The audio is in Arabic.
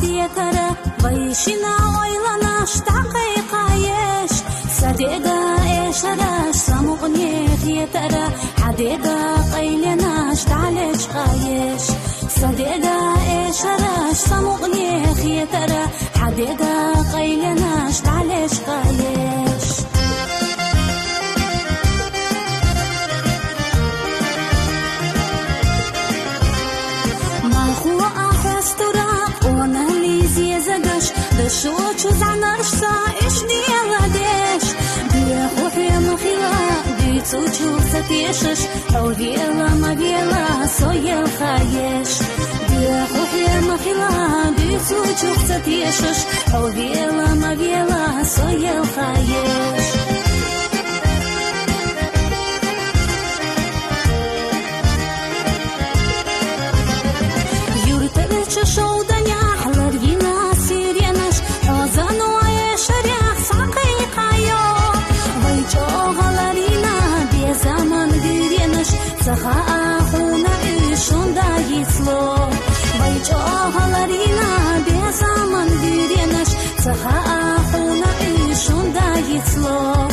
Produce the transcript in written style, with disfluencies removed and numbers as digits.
ديترا ويشنا ويلنا اشتعقيقا يش صديقا ايش راش سمغني ديترا حديقا قيلنا اشتعلش قايش صديقا ايش راش سمغني ديترا حديقا قيلنا اشتعلش قايش شو تزعنا رشا إيش ديلا ديش بيخو في مخيلا بيتو تشوف ستيشش أو ديلا ما ديلا صوي الخايش بيخو في مخيلا بيتو تشوف ستيشش أو ديلا ما ديلا صوي الخايش يورتلش شو دنيا حلرينا سخاءنا إيشون دايسلو ويجوهلرينا بزمن ديرينش سخاءنا إيشون دايسلو